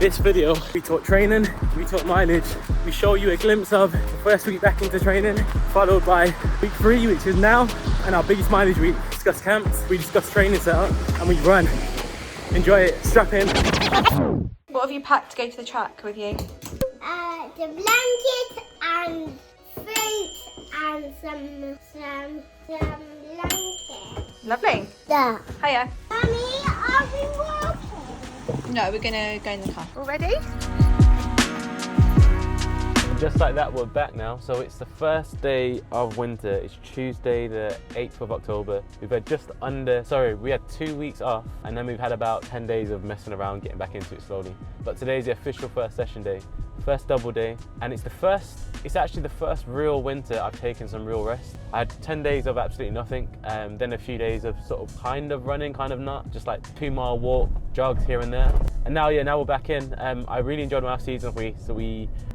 This video, we talk training, we talk mileage, we show you a glimpse of the first week back into training, followed by week 3, which is now, and our biggest mileage week. We discuss camps, we discuss training setup, and we run. Enjoy it, strap in. What have you packed to go to the track with you? The blanket and fruit and some blankets. Lovely. Yeah. Hiya. Mommy, are we walking? No, we're gonna go in the car. All ready? Just like that, we're back now. So it's the first day of winter. It's Tuesday the 8th of October. We've had we had 2 weeks off, and then we've had about 10 days of messing around, getting back into it slowly. But today's the official first session day, first double day, and it's actually the first real winter I've taken some real rest. I had 10 days of absolutely nothing, then a few days of sort of kind of running, kind of not, just like 2-mile walk, jogs here and there. And now we're back in. I really enjoyed my off season.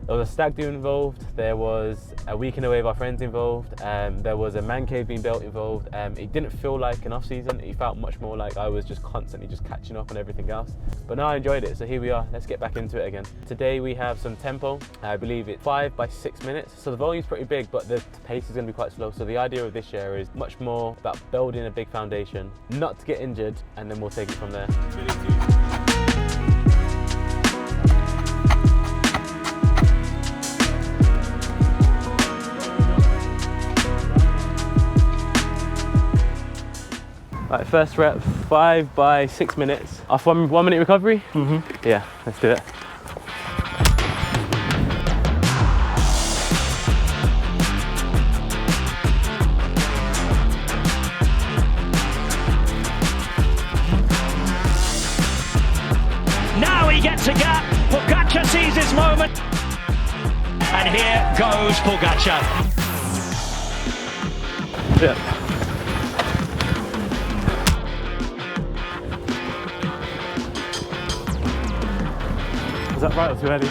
There was a stag do involved, there was a weekend away with our friends involved, there was a man cave being built involved. It didn't feel like an off season, it felt much more like I was just constantly just catching up on everything else. But now I enjoyed it, so here we are, let's get back into it again. Today we have some tempo, I believe it's 5 by 6 minutes, so the volume's pretty big, but the pace is going to be quite slow. So the idea of this year is much more about building a big foundation, not to get injured, and then we'll take it from there. Right, first rep, 5 by 6 minutes. Off 1 minute recovery? Mm-hmm. Yeah, let's do it. Now he gets a gap. Pogacar sees his moment. And here goes Pogacar. Yeah. Is that right or too heavy?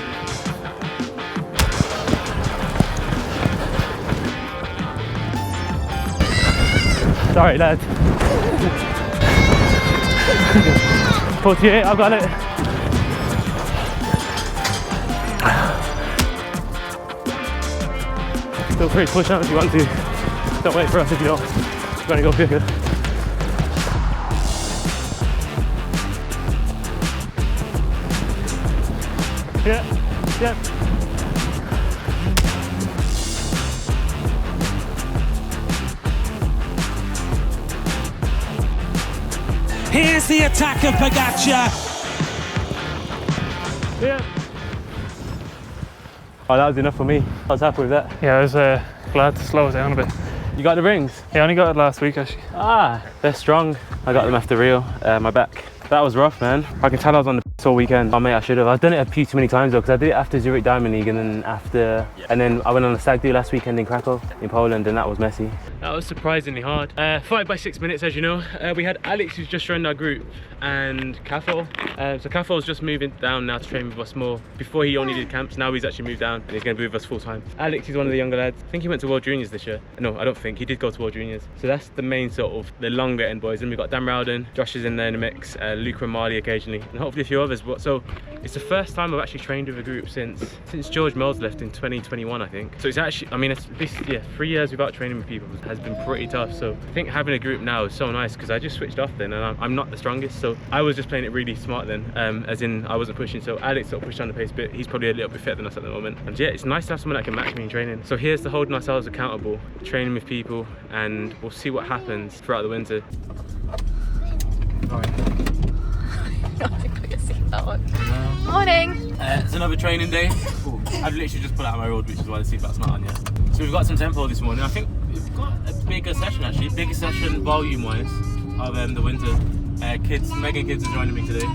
Sorry, lads. 48, I've got it. Feel free to push out if you want to. Don't wait for us if you don't. You're going to go quicker. Yeah. Here's the attack of Pogacar. Yeah. Oh, that was enough for me. I was happy with that. Yeah, I was glad to slow it down a bit. You got the rings? Yeah, I only got it last week actually. Ah, they're strong. I got them after Rio, my back. That was rough, man. I can tell I was on the all weekend. Oh mate, I should have. I've done it a few too many times though, because I did it after Zurich Diamond League, and then I went on a stag do last weekend in Krakow, in Poland, and that was messy. That was surprisingly hard. 5 by 6 minutes, as you know. We had Alex, who's just joined our group, and Caffo. So Caffo's just moving down now to train with us more. Before he only did camps, now he's actually moved down and he's going to be with us full time. Alex is one of the younger lads. I think he went to World Juniors this year. No, I don't think. He did go to World Juniors. So that's the main sort of the longer end boys. And we've got Dan Rowden, Josh is in there in the mix, Luca and Marley occasionally, and hopefully a few others. But so it's the first time I've actually trained with a group since George Mills left in 2021, I think. So it's actually, I mean, it's 3 years without training with people has been pretty tough. So I think having a group now is so nice, because I just switched off then, and I'm not the strongest. So I was just playing it really smart then, as in I wasn't pushing. So Alex sort of pushed on the pace a bit. He's probably a little bit fitter than us at the moment. And yeah, it's nice to have someone that can match me in training. So here's to holding ourselves accountable, training with people, and we'll see what happens throughout the winter. Morning. It's another training day. I've literally just pulled out my road, which is why the seatbelt's not on yet. So we've got some tempo this morning. I think we've got a bigger session actually, bigger session volume-wise of the winter. Megan kids are joining me today.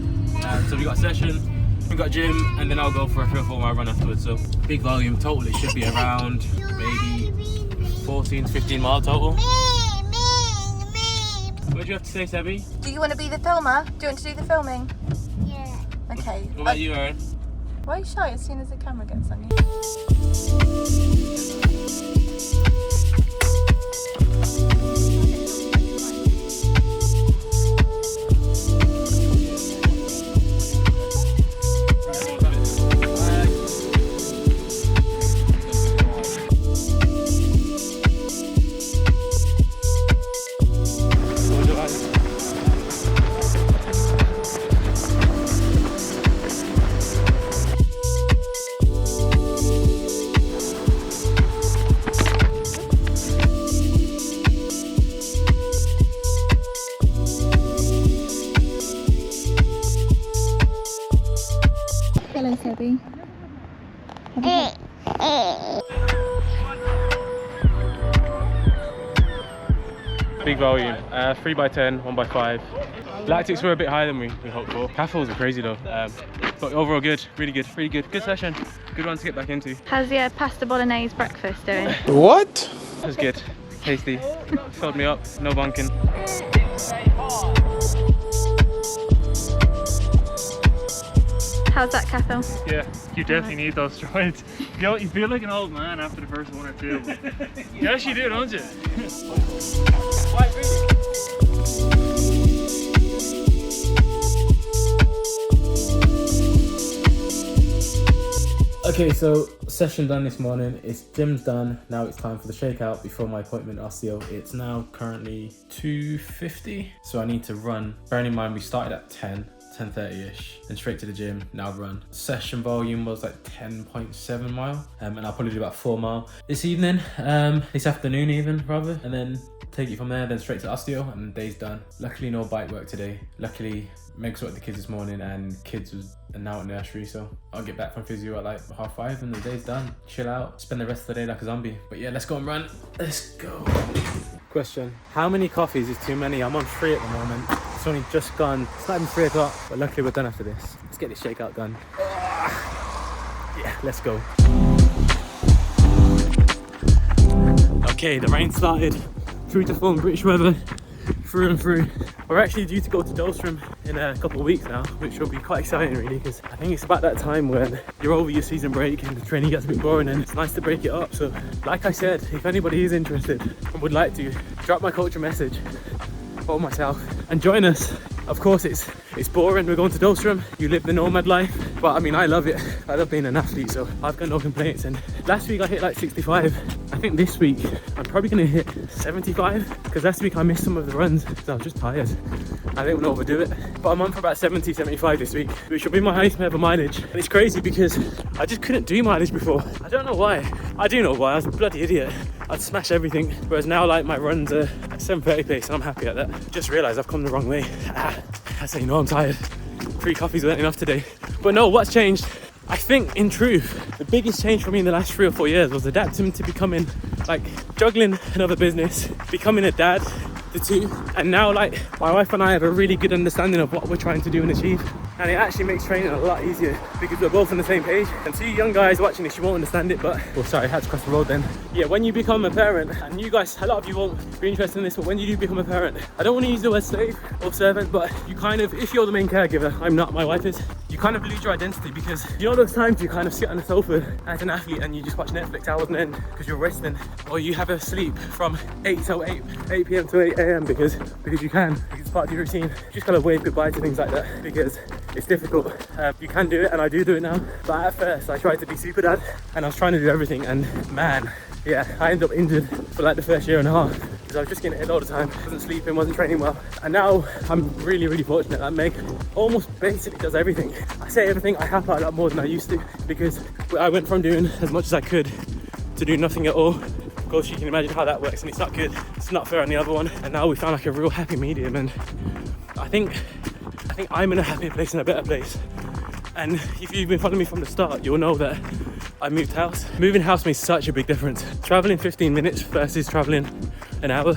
So we've got a session, we've got gym, and then I'll go for a 3 or 4 mile run afterwards. So big volume total, it should be around maybe 14 to 15 mile total. What do you have to say, Sebi? Do you want to be the filmer? Do you want to do the filming? Yeah. Okay. What about you, Aaron? Why are you shy as soon as the camera gets on you? pillow, Sebby. Big volume, 3x10, 1x5. Lactics were a bit higher than we hoped for. Caffels were crazy though, but overall good, really good, really good. Good session, good one to get back into. How's your pasta bolognese breakfast doing? What? It was good, tasty, filled me up, no bunking. How's that, Cathal? Yeah, you definitely need those strides. You feel like an old man after the first one or two. You actually do, don't you? Okay, so session done this morning. It's gym's done. Now it's time for the shakeout before my appointment osteo. It's now currently 2:50, so I need to run. Bearing in mind we started at 10:30ish, then straight to the gym, now run. Session volume was like 10.7 mile, and I'll probably do about 4 mile this evening, this afternoon even rather, and then take it from there, then straight to osteo, and the day's done. Luckily no bike work today. Luckily Meg sorted the kids this morning, and kids was now at nursery, so I'll get back from physio at like 5:30 and the day's done. Chill out, spend the rest of the day like a zombie. But yeah, let's go and run. Let's go. Question: how many coffees is too many? I'm on 3 at the moment. It's only just gone. It's not even 3 o'clock, but luckily we're done after this. Let's get this shakeout done. Yeah, let's go. Okay, the rain started. Through to form British weather, through and through. We're actually due to go to Dolstrom in a couple of weeks now, which will be quite exciting really, because I think it's about that time when you're over your season break and the training gets a bit boring, and it's nice to break it up. So like I said, if anybody is interested and would like to, drop my coach a message or myself and join us. Of course it's boring, we're going to Dolstrom, you live the nomad life, but I mean I love it. I love being an athlete, so I've got no complaints. And last week I hit like 65. I think this week I'm probably going to hit 75, because last week I missed some of the runs because I was just tired. I didn't want to overdo it, but I'm on for about 70, 75 this week, which will be my highest ever mileage. And it's crazy because I just couldn't do mileage before. I don't know why. I do know why. I was a bloody idiot. I'd smash everything, whereas now like my runs are at 7:30 pace and I'm happy at that. Just realised I've come the wrong way. That's how you know I'm tired. 3 coffees weren't enough today. But no, what's changed? I think in truth, the biggest change for me in the last 3 or 4 years was adapting to becoming, like, juggling another business, becoming a dad, the two. And now like my wife and I have a really good understanding of what we're trying to do and achieve. And it actually makes training a lot easier because we're both on the same page. And to you young guys watching this, you won't understand it, but, oh sorry, I had to cross the road then. Yeah, when you become a parent, and you guys, a lot of you won't be interested in this, but when you do become a parent, I don't want to use the word slave or servant, but you kind of, if you're the main caregiver, I'm not, my wife is, you kind of lose your identity, because you know those times you kind of sit on the sofa as an athlete and you just watch Netflix hours on end because you're resting, or you have a sleep from 8 p.m. to 8 a.m. because you can, because it's part of your routine. You just gotta wave goodbye to things like that because it's difficult. You can do it, and I do it now, but at first I tried to be super dad and I was trying to do everything, and man, yeah, I ended up injured for like the first year and a half because I was just getting hit all the time, wasn't sleeping, wasn't training well. And now I'm really fortunate that Meg almost basically does everything. I say everything, I help out a lot more than I used to, because I went from doing as much as I could to do nothing at all. Of course you can imagine how that works, and it's not good, it's not fair on the other one. And now we found like a real happy medium, and I think I'm in a happier place and a better place. And if you've been following me from the start, you'll know that I moved house. Moving house makes such a big difference. Traveling 15 minutes versus traveling an hour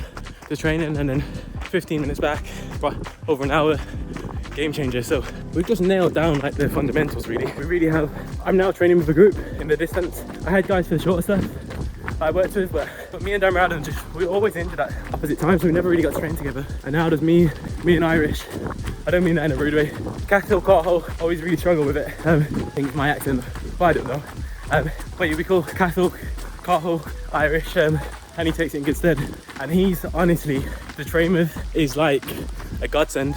to training and then 15 minutes back, but over an hour, game changer. So we've just nailed down like the fundamentals really. We really have. I'm now training with a group in the distance. I had guys for the shorter stuff I worked with, but me and Dan Rowden, we were always injured at opposite times, so we never really got to train together. And now there's me and Irish. I don't mean that in a rude way. Cathal, Carho, always really struggle with it. I think it's my accent, but I don't know. But yeah, we call Cathal, Carho, Irish, and he takes it in good stead. And he's honestly, the train with is like a godsend.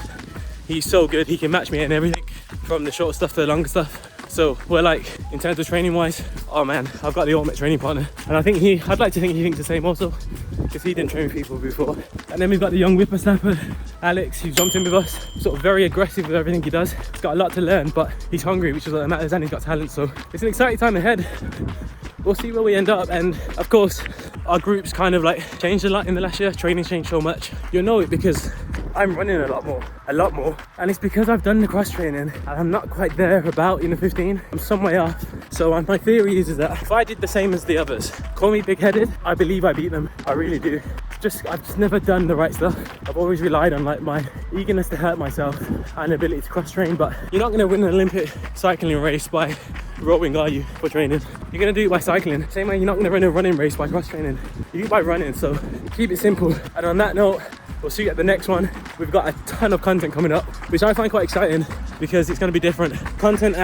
He's so good, he can match me in everything, from the short stuff to the longer stuff. So we're like, in terms of training wise, oh man, I've got the ultimate training partner. And I think I'd like to think he thinks the same also, because he didn't train with people before. And then we've got the young whippersnapper, Alex, who jumped in with us, sort of very aggressive with everything he does. He's got a lot to learn, but he's hungry, which is what matters, and he's got talent. So it's an exciting time ahead. We'll see where we end up. And of course, our group's kind of like changed a lot in the last year. Training's changed so much. You'll know it because I'm running a lot more. And it's because I've done the cross training and I'm not quite there about in the 15. I'm some way off. So my theory is that if I did the same as the others, call me big-headed, I believe I beat them. I really do. I've just never done the right stuff. I've always relied on like my eagerness to hurt myself and ability to cross train, but you're not going to win an Olympic cycling race by rowing, are you, for training? You're going to do it by cycling. Same way you're not going to run a running race by cross training. You do it by running, so keep it simple. And on that note, we'll see you at the next one. We've got a ton of content coming up, which I find quite exciting because it's going to be different. Content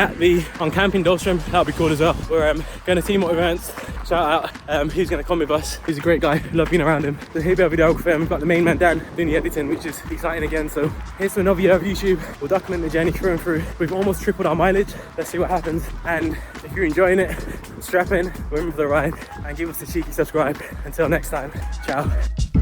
on Camp in Dahlstrom, that'll be cool as well. We're going to team up events. Shout out who's going to come with us. He's a great guy, love being around him. So he'll be a videographer. We've got the main man Dan doing the editing, which is exciting again. So here's to another year of YouTube. We'll document the journey through and through. We've almost tripled our mileage. Let's see what happens. And if you're enjoying it, strap in, remember the ride, and give us a cheeky subscribe. Until next time, ciao.